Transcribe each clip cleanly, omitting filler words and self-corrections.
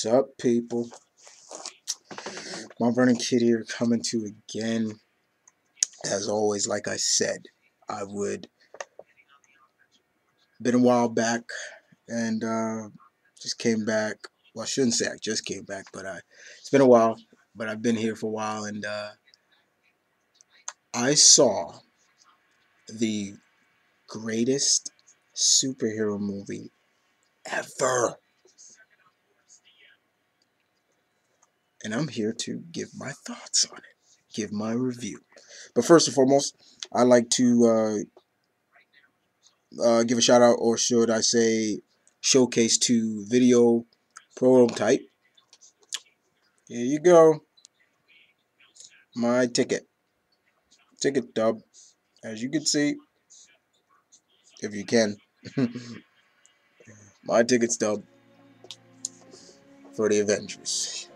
up, people? Mount Vernon Kid here, coming to you again. As always, like I said, I would. Been a while back, and just came back. Well, I shouldn't say I just came back, but it's been a while. But I've been here for a while, and I saw the greatest superhero movie ever, and I'm here to give my thoughts on it, give my review. But first and foremost, I like to give a shout out, or should I say, showcase to Video Prototype. Here you go, my ticket stub, as you can see, if you can, my ticket stub for the Avengers.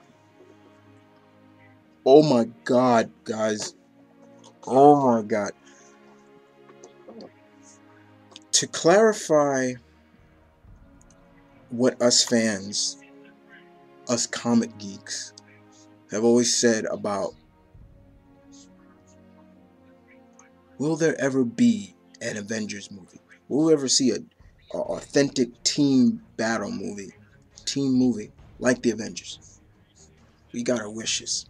Oh my God, guys! Oh my God! To clarify what us fans, us comic geeks, have always said about, will there ever be an Avengers movie? Will we ever see a authentic team battle movie, team movie like the Avengers? We got our wishes.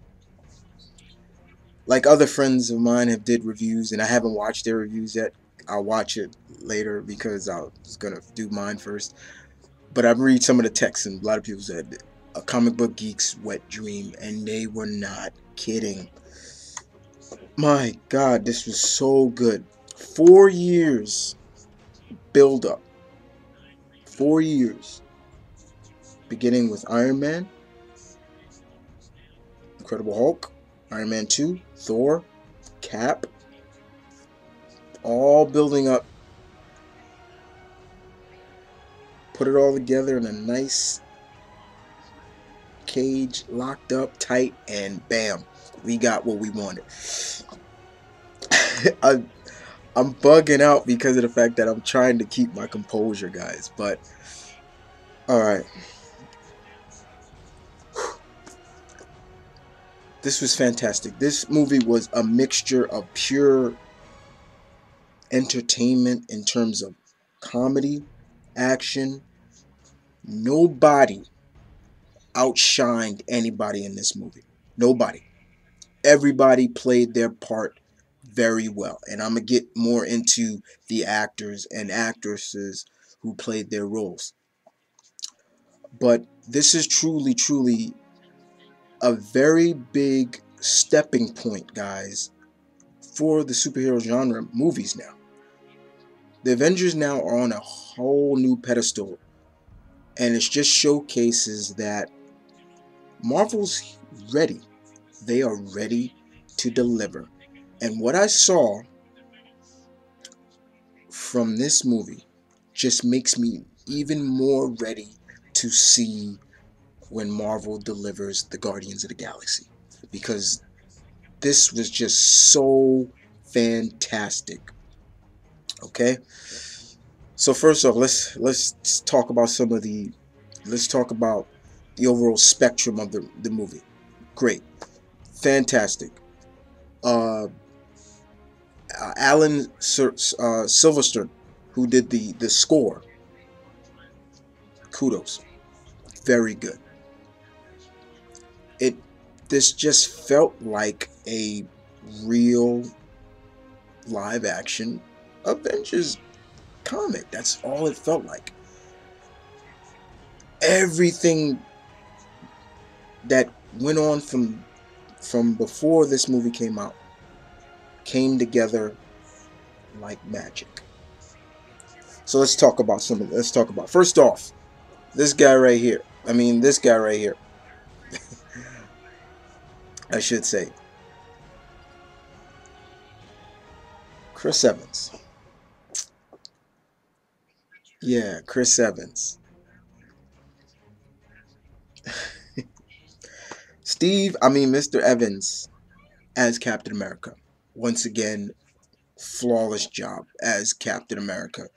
Like other friends of mine have did reviews, and I haven't watched their reviews yet. I'll watch it later because I was gonna do mine first. But I read some of the texts, and a lot of people said a comic book geek's wet dream, and they were not kidding. My God, this was so good. 4 years build up. 4 years. Beginning with Iron Man, Incredible Hulk, Iron Man 2, Thor, Cap, all building up. Put it all together in a nice cage, locked up tight, and bam, we got what we wanted. I, I'm bugging out because of the fact that I'm trying to keep my composure, guys. But alright. This was fantastic. This movie was a mixture of pure entertainment in terms of comedy, action. Nobody outshined anybody in this movie. Nobody. Everybody played their part very well. And I'm going to get more into the actors and actresses who played their roles. But this is truly, truly a very big stepping point, guys, for the superhero genre movies now. The Avengers now are on a whole new pedestal, and it just showcases that Marvel's ready. They are ready to deliver. And what I saw from this movie just makes me even more ready to see when Marvel delivers the Guardians of the Galaxy, because this was just so fantastic. Okay, so first off, let's talk about let's talk about the overall spectrum of the movie. Great, fantastic. Uh, Alan Silverstone, who did the score, kudos, very good. It This just felt like a real live action Avengers comic. That's all it felt like. Everything that went on from before this movie came out came together like magic. So let's talk about let's talk about, first off, this guy right here. This guy right here. I should say, Chris Evans. Yeah, Chris Evans. Mr. Evans as Captain America. Once again, flawless job as Captain America.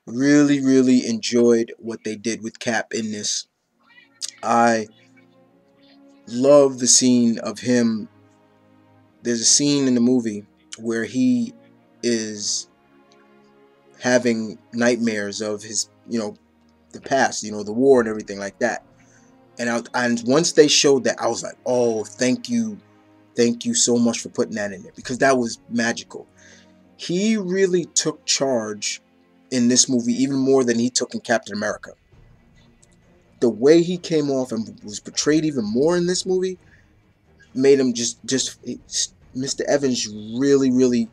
Really, really enjoyed what they did with Cap in this. I love the scene of him. There's a scene in the movie where he is having nightmares of his, the past, the war and everything like that. And once they showed that, I was like, oh, thank you so much for putting that in there, because that was magical. He really took charge in this movie even more than he took in Captain America. The way he came off and was portrayed even more in this movie made him just Mr. Evans really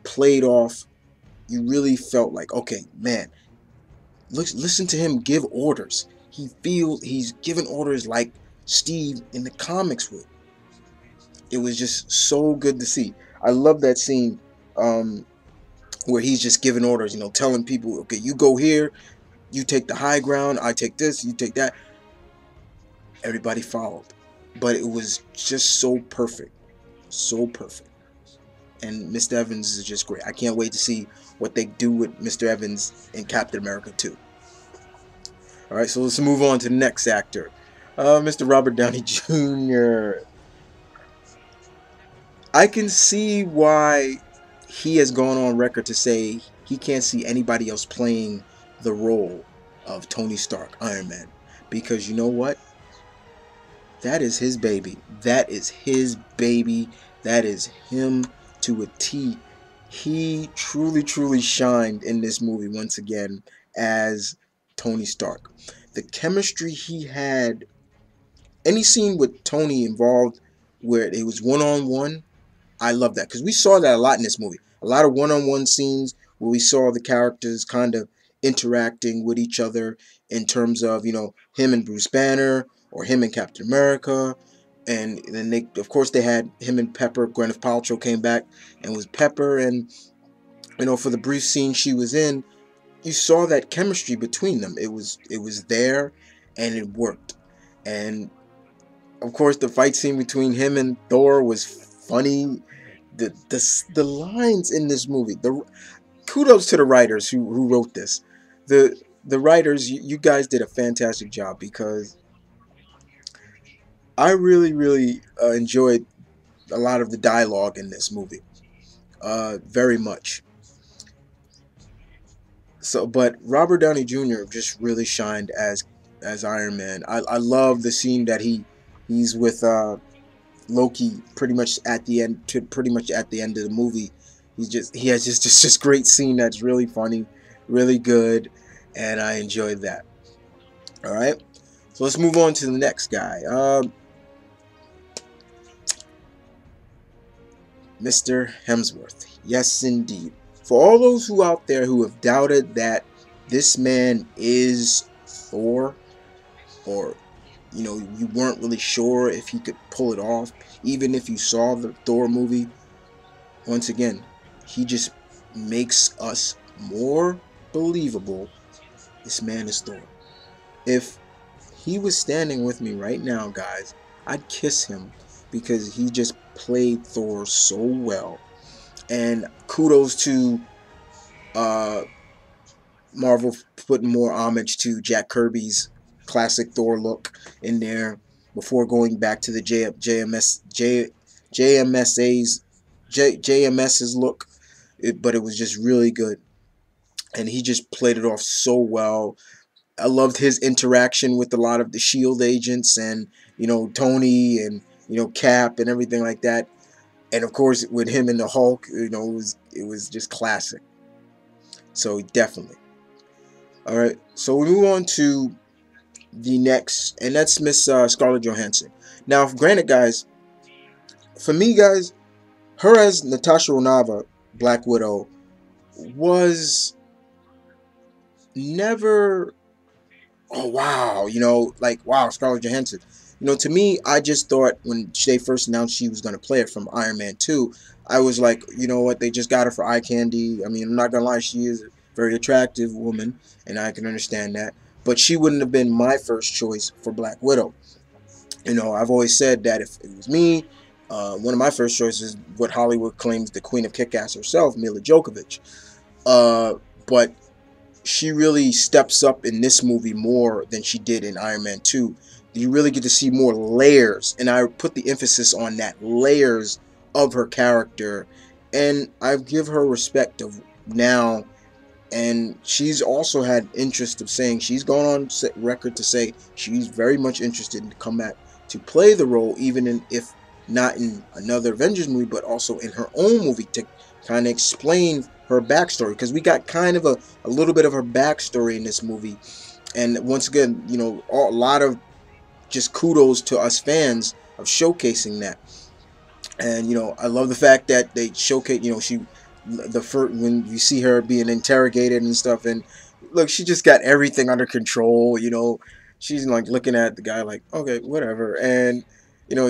played off. You really felt like, okay, man, listen to him give orders. He's giving orders like Steve in the comics would. It was just so good to see. I love that scene where he's just giving orders, telling people, okay, you go here, you take the high ground, I take this, you take that. Everybody followed. But it was just so perfect. So perfect. And Mr. Evans is just great. I can't wait to see what they do with Mr. Evans in Captain America 2. Alright, so let's move on to the next actor. Mr. Robert Downey Jr. I can see why he has gone on record to say he can't see anybody else playing the role of Tony Stark, Iron Man. Because you know what? That is his baby. That is his baby. That is him to a T. He truly shined in this movie once again as Tony Stark. The chemistry he had, any scene with Tony involved where it was one-on-one, I love that, because we saw that a lot in this movie. A lot of one-on-one scenes where we saw the characters kind of interacting with each other in terms of, him and Bruce Banner or him and Captain America. And then of course, they had him and Pepper. Gwyneth Paltrow came back and was Pepper. And, for the brief scene she was in, you saw that chemistry between them. It was there, and it worked. And of course, the fight scene between him and Thor was funny. The lines in this movie. Kudos to the writers who wrote this. The writers, you guys did a fantastic job, because I really enjoyed a lot of the dialogue in this movie. Very much. So, but Robert Downey Jr. just really shined as Iron Man. I love the scene that he's with Loki pretty much at the end of the movie. He has just great scene that's really funny, really good, and I enjoyed that. All right, so let's move on to the next guy, Mr. Hemsworth. Yes, indeed. For all those who out there who have doubted that this man is Thor, or you weren't really sure if he could pull it off, even if you saw the Thor movie, once again, he just makes us more believable. This man is Thor. If he was standing with me right now, guys, I'd kiss him, because he just played Thor so well. And kudos to Marvel putting more homage to Jack Kirby's classic Thor look in there before going back to the JMS's look. But it was just really good, and he just played it off so well. I loved his interaction with a lot of the Shield agents, and Tony, and Cap, and everything like that. And of course, with him and the Hulk, it was just classic. So definitely. All right, so we move on to the next, and that's Miss Scarlett Johansson. Now, granted, guys, for me, guys, her as Natasha Romanoff, Black Widow, was never, oh wow, like, wow, Scarlett Johansson. To me, I just thought when they first announced she was going to play it from Iron Man 2, I was like, you know what, they just got her for eye candy. I mean, I'm not going to lie, she is a very attractive woman, and I can understand that. But she wouldn't have been my first choice for Black Widow. I've always said that if it was me, one of my first choices, what Hollywood claims the Queen of Kick-Ass herself, Mila Djokovic. But she really steps up in this movie more than she did in Iron Man 2. You really get to see more layers, and I put the emphasis on that, layers of her character, and I give her respect of now. And she's also had interest of saying she's gone on record to say she's very much interested in to come back to play the role, even in, if not in another Avengers movie, but also in her own movie to kind of explain her backstory, because we got kind of a little bit of her backstory in this movie. And once again, a lot of just kudos to us fans of showcasing that. And I love the fact that they showcase, she, the first, when you see her being interrogated and stuff, and look, she just got everything under control. She's like looking at the guy like, okay, whatever. And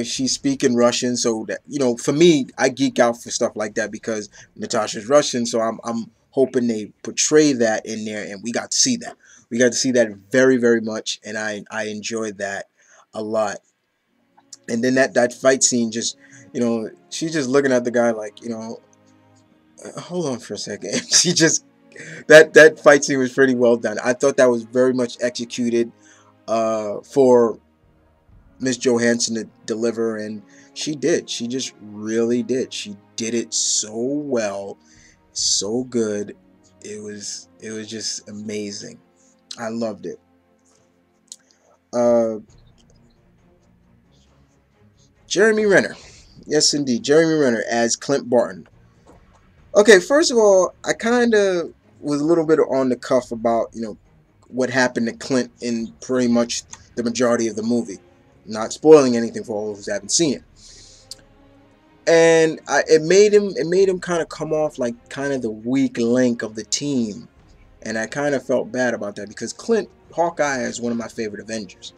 she's speaking Russian, so that, for me, I geek out for stuff like that because Natasha's Russian. So I'm hoping they portray that in there, and we got to see that. We got to see that very, very much, and I enjoyed that a lot. And then that fight scene, just, she's just looking at the guy like, hold on for a second. She just, that fight scene was pretty well done. I thought that was very much executed for Miss Johansson to deliver, and she did. She just really did. She did it so well, so good. It was just amazing. I loved it. Uh, Jeremy Renner. Yes, indeed. Jeremy Renner as Clint Barton. Okay, first of all, I kind of was a little bit on the cuff about, what happened to Clint in pretty much the majority of the movie. Not spoiling anything for all those who haven't seen it. And it made him kind of come off like kind of the weak link of the team. And I kind of felt bad about that because Hawkeye is one of my favorite Avengers.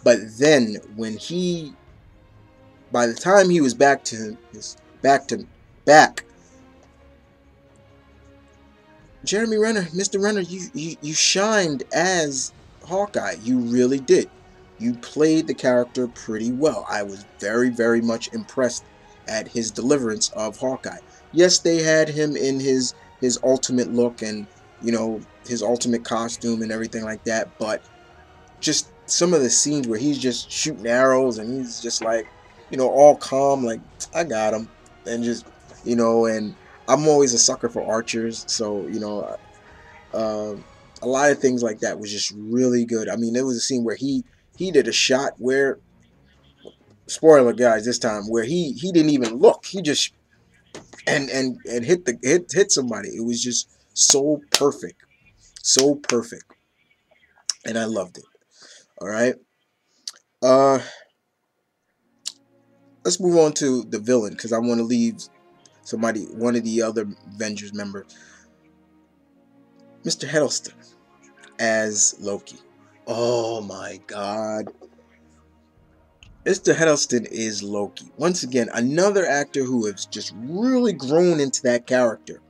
But then by the time he was back, Jeremy Renner, Mr. Renner, you shined as Hawkeye. You really did. You played the character pretty well. I was very, very much impressed at his deliverance of Hawkeye. Yes, they had him in his ultimate look and his ultimate costume and everything like that, but just some of the scenes where he's just shooting arrows and he's just like, all calm, like, I got him, and just, and I'm always a sucker for archers, so uh, a lot of things like that was just really good. I mean, there was a scene where he did a shot where, spoiler guys, this time, where he didn't even look, he just and hit somebody. It was just so perfect, so perfect, and I loved it. All right. Uh, let's move on to the villain because I want to leave one of the other Avengers members, Mr. Hiddleston as Loki. Oh my God. Mr. Hiddleston is Loki. Once again, another actor who has just really grown into that character.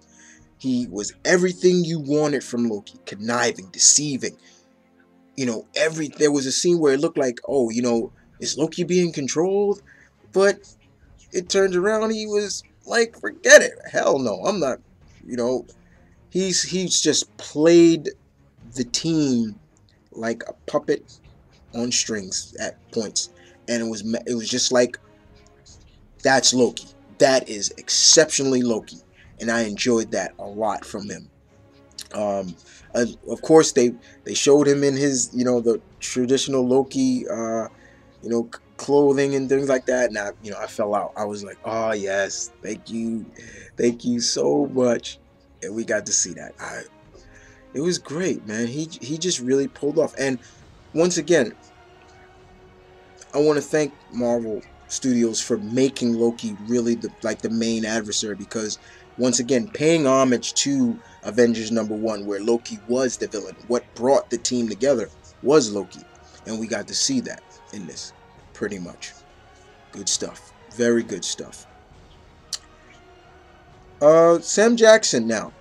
He was everything you wanted from Loki. Conniving, deceiving. There was a scene where it looked like, oh, is Loki being controlled? But it turns around, he was like, forget it. Hell no, I'm not. You know, he's just played the team like a puppet on strings at points, and it was just like, that's Loki. That is exceptionally Loki, and I enjoyed that a lot from him. Um, of course, they showed him in his the traditional Loki clothing and things like that, and I fell out. I was like, oh yes, thank you so much, and we got to see that. It was great, man. He just really pulled off, and once again, I want to thank Marvel Studios for making Loki really the main adversary, because once again, paying homage to Avengers #1, where Loki was the villain. What brought the team together was Loki, and we got to see that in this, pretty much. Good stuff. Very good stuff. Sam Jackson now.